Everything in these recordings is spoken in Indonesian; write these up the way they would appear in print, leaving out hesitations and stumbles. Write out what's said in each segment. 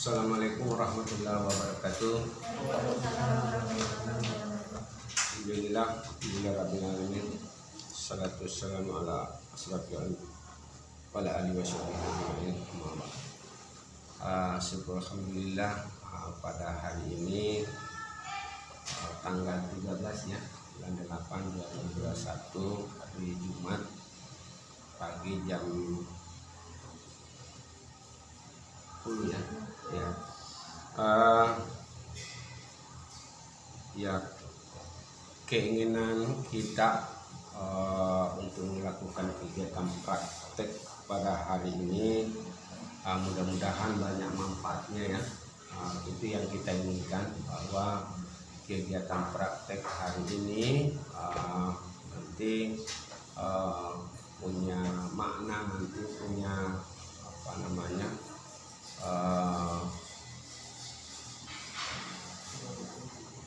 Assalamualaikum warahmatullahi wabarakatuh. Alhamdulillah, rabbil alamin. Salatu wassalamu ala asrofil wala alihi wasallam. Syukur alhamdulillah, pada hari ini tanggal 13 ya, bulan 8 2021, hari Jumat, pagi jam 10 ya. Keinginan kita untuk melakukan kegiatan praktek pada hari ini, mudah-mudahan banyak manfaatnya ya. Itu yang kita inginkan, bahwa kegiatan praktek hari ini nanti punya makna, nanti punya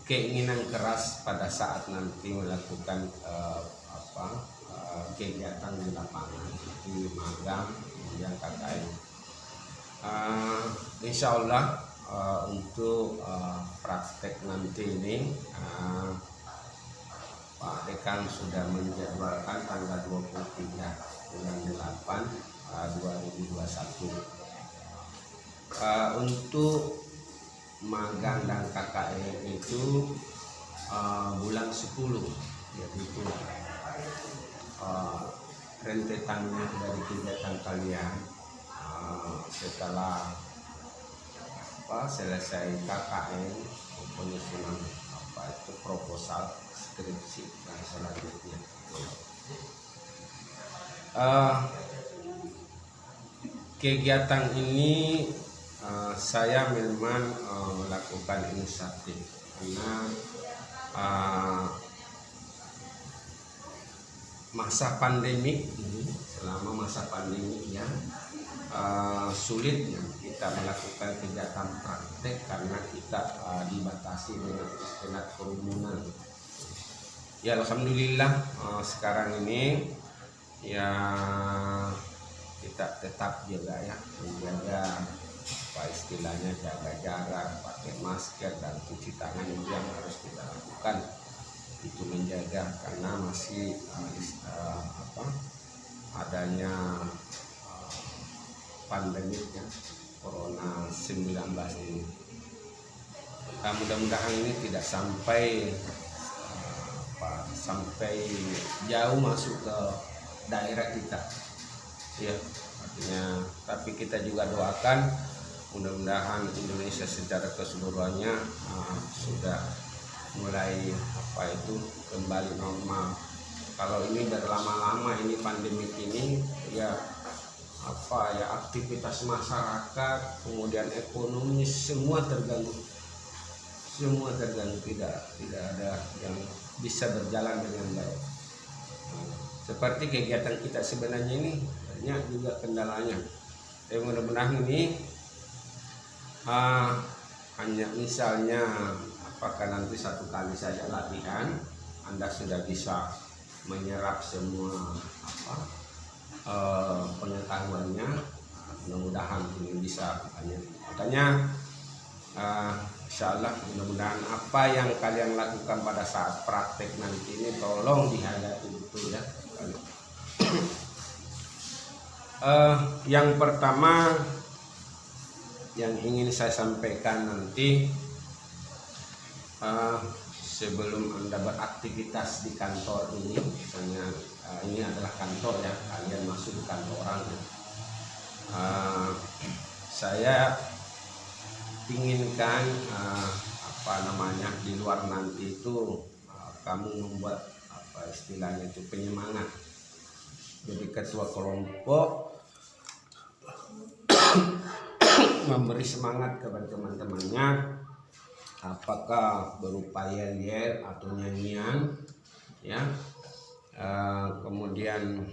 keinginan keras pada saat nanti melakukan kegiatan di lapangan, di magang, kemudian KKN. Insya Allah untuk praktek nanti ini Pak Dekan sudah menjadwalkan tanggal 23 bulan 8 2021. Untuk magang dan KKN itu bulan 10, yaitu rentetannya dari kegiatan kalian setelah selesai KKN, penyusunan proposal, skripsi dan selanjutnya. Kegiatan ini saya memang melakukan inisiatif karena masa pandemi ini, selama masa pandemi ya, sulit kita melakukan kegiatan praktek karena kita dibatasi dengan istilah kerumunan. Ya alhamdulillah, sekarang ini ya kita tetap jaga ya, menjaga istilahnya jaga jarak, pakai masker dan cuci tangan, itu yang harus kita lakukan. Itu menjaga karena masih adanya pandemi ya, Corona 19 ini. Mudah-mudahan ini tidak sampai jauh masuk ke daerah kita ya, artinya. Tapi kita juga doakan mudah-mudahan Indonesia secara keseluruhannya sudah mulai kembali normal. Kalau ini berlama-lama ini pandemi ini ya, aktivitas masyarakat, kemudian ekonomi, semua terganggu, tidak ada yang bisa berjalan dengan baik. Seperti kegiatan kita sebenarnya ini banyak juga kendalanya. Mudah-mudahan ini hanya misalnya apakah nanti satu kali saja latihan Anda sudah bisa menyerap semua pengetahuannya. Mudah-mudahan ini bisa banyak. Makanya insya Allah mudah-mudahan apa yang kalian lakukan pada saat praktek nanti ini tolong dihadapi betul ya. Yang pertama yang ingin saya sampaikan nanti, sebelum Anda beraktivitas di kantor ini, misalnya ini adalah kantor ya, kalian masuk di kantor orang ya, saya inginkan di luar nanti itu kamu membuat istilahnya itu penyemangat. Jadi ketua kelompok memberi semangat kepada teman-temannya, apakah berupa yel-yel atau nyanyian ya, kemudian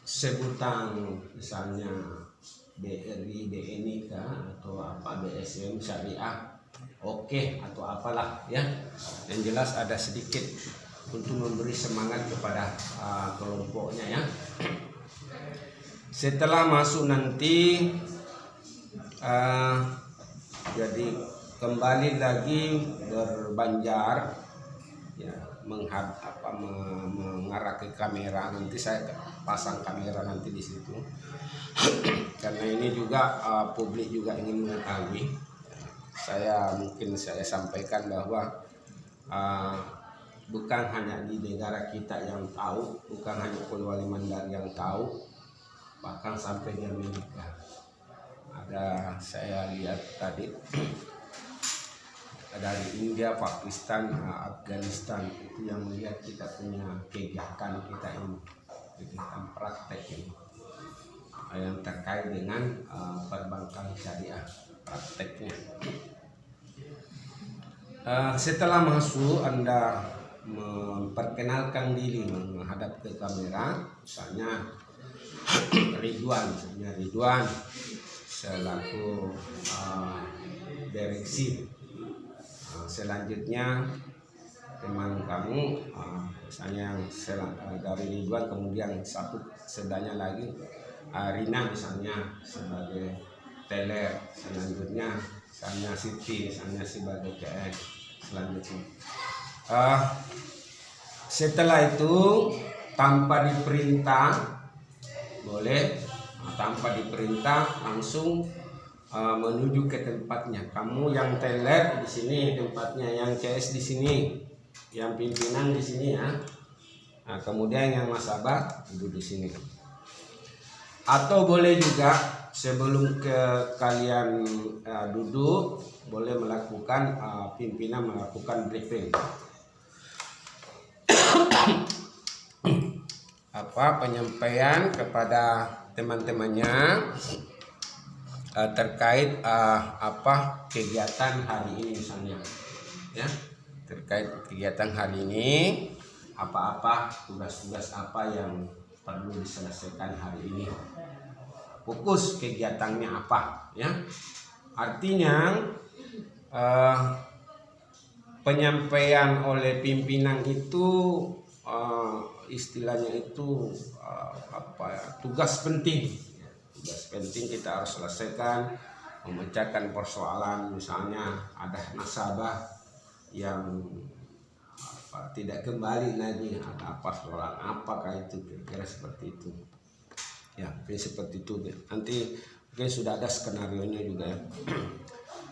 sebutan misalnya BRI, BNI atau BSM syariah, oke, atau apalah ya, yang jelas ada sedikit untuk memberi semangat kepada kelompoknya ya. Setelah masuk nanti Eh, jadi kembali lagi berbanjar ya, mengarah ke kamera. Nanti saya pasang kamera nanti di situ karena ini juga publik juga ingin mengetahui. Mungkin saya sampaikan bahwa bukan hanya di negara kita yang tahu, bukan hanya Polewali Mandar yang tahu, bahkan sampai di Amerika. Ada saya lihat tadi dari India, Pakistan, Afghanistan itu yang melihat kita punya kegiatan kita ini, kegiatan praktek ini yang terkait dengan perbankan syariah prakteknya. Setelah masuk, Anda memperkenalkan diri menghadap ke kamera, misalnya Ridwan selaku direksi. Selanjutnya teman kamu, misalnya dari Ridwan, kemudian satu sedanya lagi Rina misalnya sebagai teller, selanjutnya misalnya Siti misalnya sebagai CS. Selanjutnya setelah itu tanpa diperintah boleh, tanpa diperintah langsung menuju ke tempatnya. Kamu yang teller di sini tempatnya, yang CS di sini, yang pimpinan di sini ya. Nah, kemudian yang nasabah duduk di sini. Atau boleh juga sebelum kalian duduk, boleh melakukan pimpinan melakukan briefing. Penyampaian kepada teman-temannya terkait kegiatan hari ini misalnya ya, terkait kegiatan hari ini, apa-apa tugas-tugas apa yang perlu diselesaikan hari ini, fokus kegiatannya apa ya. Artinya penyampaian oleh pimpinan itu istilahnya itu tugas penting. Tugas penting kita harus selesaikan, memecahkan persoalan. Misalnya ada nasabah yang tidak kembali lagi, ada persoalan apakah itu, kira-kira seperti itu ya, seperti itu. Nanti mungkin sudah ada skenario nya juga ya.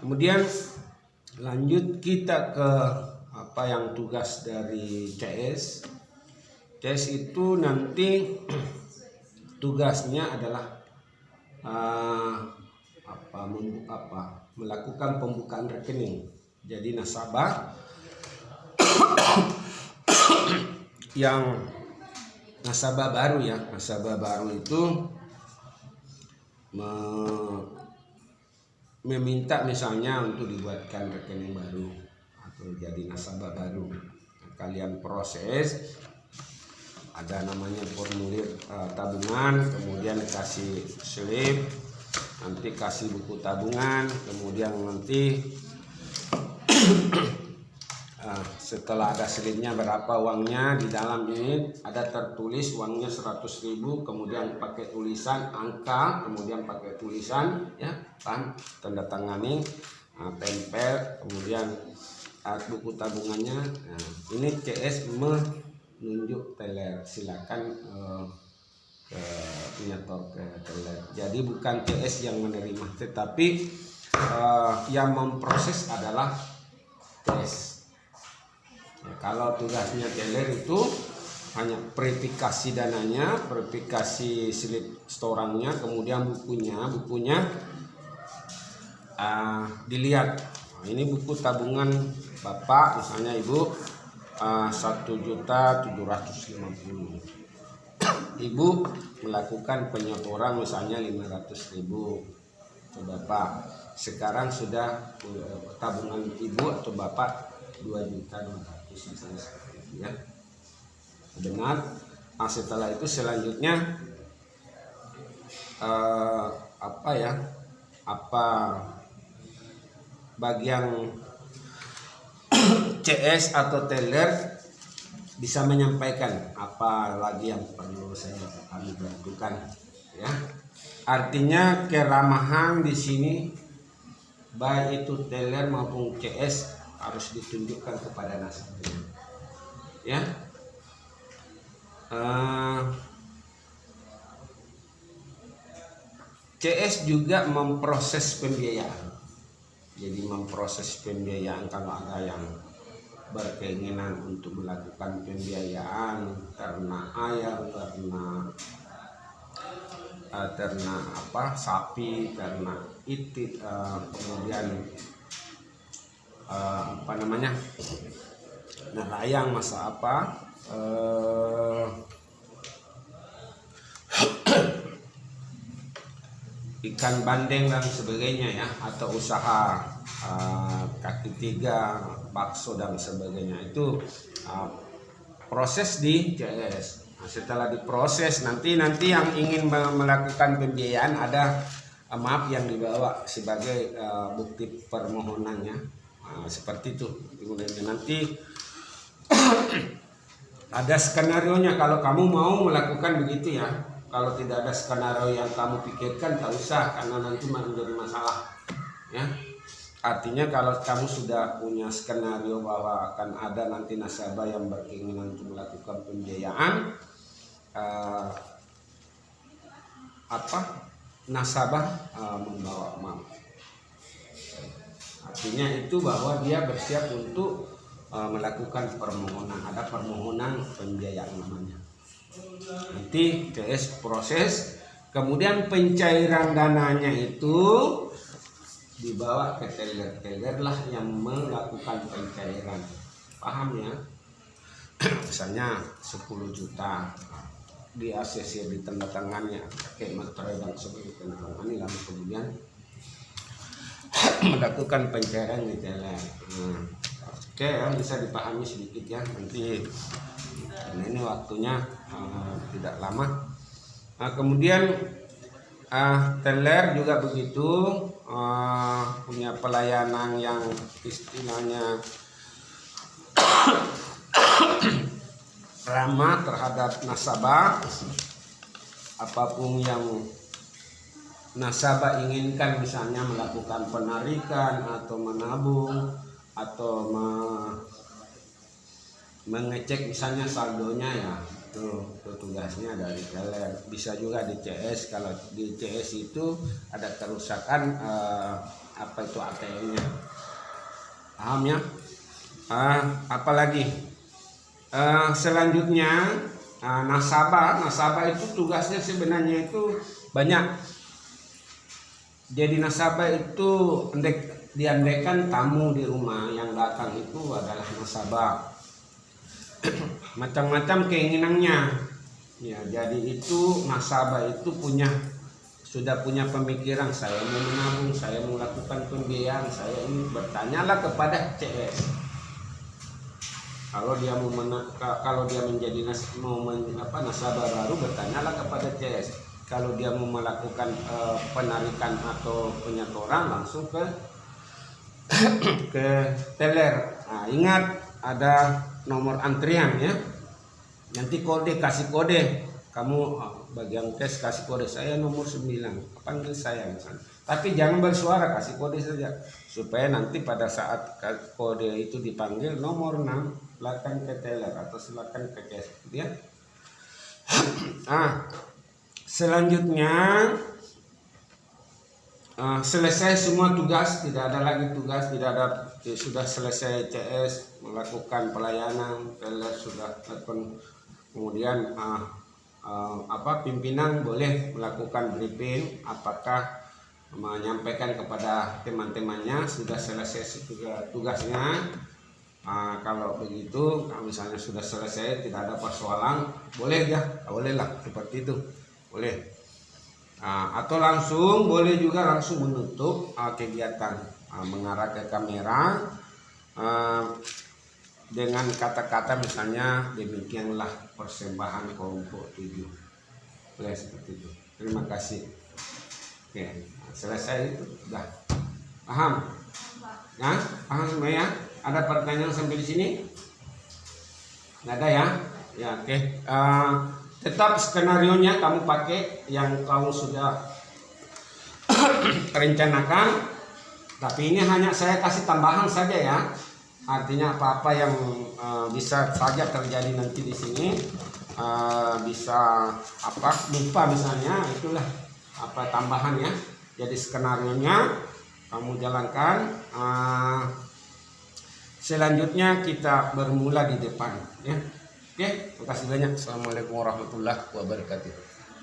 Kemudian lanjut kita ke yang tugas dari CS. CS itu nanti tugasnya adalah melakukan pembukaan rekening. Jadi nasabah yang nasabah baru ya, nasabah baru itu meminta misalnya untuk dibuatkan rekening baru atau jadi nasabah baru. Kalian proses, ada namanya formulir tabungan, kemudian kasih slip, nanti kasih buku tabungan, kemudian nanti setelah ada slipnya berapa uangnya, di dalam ini ada tertulis uangnya 100.000, kemudian pakai tulisan angka, kemudian pakai tulisan ya kan, tanda tangani, tempel, kemudian buku tabungannya. Nah, ini CS menunjuk teller, silakan nyetor ke teller. Jadi bukan CS yang menerima, tetapi yang memproses adalah CS. Ya, kalau tugasnya teller itu hanya verifikasi dananya, verifikasi slip setorannya, kemudian bukunya dilihat. Nah, ini buku tabungan Bapak, misalnya Ibu 1.750.000. Ibu melakukan penyetoran misalnya 500.000 ke Bapak. Sekarang sudah tabungan Ibu atau Bapak 2.200.000 misalnya seperti itu ya. Benar. Nah, setelah itu selanjutnya bagian CS atau teller bisa menyampaikan apa lagi yang perlu kami lakukan ya. Artinya keramahan di sini baik itu teller maupun CS harus ditunjukkan kepada nasabah. Ya. CS juga memproses pembiayaan. Jadi memproses pembiayaan kalau ada yang berkeinginan untuk melakukan pembiayaan karena ayam, karena sapi, karena itik, kemudian nelayan, masa ikan bandeng dan sebagainya ya, atau usaha kaki tiga, bakso dan sebagainya, itu proses di CS. Nah, setelah diproses nanti yang ingin melakukan pembiayaan ada map yang dibawa sebagai bukti permohonannya, seperti itu. Kemudian nanti ada skenario-nya kalau kamu mau melakukan begitu ya. Kalau tidak ada skenario yang kamu pikirkan, tak usah, karena nanti menjadi masalah ya. Artinya kalau kamu sudah punya skenario bahwa akan ada nanti nasabah yang berkeinginan untuk melakukan pembiayaan, nasabah membawa map. Artinya itu bahwa dia bersiap untuk melakukan permohonan, ada permohonan pembiayaan namanya. Nanti CS proses, kemudian pencairan dananya itu dibawa ke teller lah yang melakukan pencairan. Paham ya? Misalnya 10 juta di ACC, di tanda tangannya pakai materai dan sebagainya, tandatangani, lalu kemudian melakukan pencairan di teller. Oke, bisa dipahami sedikit ya, nanti ini waktunya tidak lama. Kemudian teller juga begitu, punya pelayanan yang istilahnya ramah terhadap nasabah. Apapun yang nasabah inginkan, misalnya melakukan penarikan atau menabung atau mengecek misalnya saldonya ya, itu tugasnya dari teller. Bisa juga di CS, kalau di CS itu ada kerusakan itu ATM-nya. Paham ya? Apalagi selanjutnya nasabah itu tugasnya sebenarnya itu banyak. Jadi nasabah itu diandaikan tamu di rumah yang datang itu adalah nasabah. Macam-macam keinginannya ya, jadi itu nasabah itu sudah punya pemikiran, saya mau menabung, saya mau melakukan pembiayaan, saya ini. Bertanyalah kepada CS. Kalau dia menjadi nasabah baru, bertanyalah kepada CS. Kalau dia mau melakukan penarikan atau penyetoran, langsung ke teller. Nah, ingat ada nomor antrian ya. Nanti kasih kode. Kamu bagian cash kasih kode, saya nomor 9, panggil saya misalnya. Tapi jangan bersuara, kasih kode saja, supaya nanti pada saat kode itu dipanggil nomor 6, silakan ke teller atau silakan ke cash ya. Selanjutnya selesai semua tugas, tidak ada lagi tugas, sudah selesai CS melakukan pelayanan, teller sudah telepon, kemudian pimpinan boleh melakukan briefing, apakah menyampaikan kepada teman-temannya sudah selesai tugasnya. Kalau begitu, misalnya sudah selesai, tidak ada persoalan, boleh lah seperti itu, boleh. Atau langsung boleh juga langsung menutup kegiatan, mengarah ke kamera dengan kata-kata misalnya demikianlah persembahan kelompok 7, boleh seperti itu. Terima kasih. Oke, selesai itu sudah. Paham? Ya, paham semua ya? Ada pertanyaan sampai di sini? Nggak ada ya? Ya, oke. Tetap skenarionya kamu pakai yang kamu sudah rencanakan, tapi ini hanya saya kasih tambahan saja ya. Artinya apa-apa yang bisa saja terjadi nanti di sini, bisa apa lupa misalnya, itulah apa tambahan ya. Jadi skenarionya kamu jalankan. Selanjutnya kita bermula di depan ya. Oke, terima kasih banyak. Assalamualaikum warahmatullahi wabarakatuh.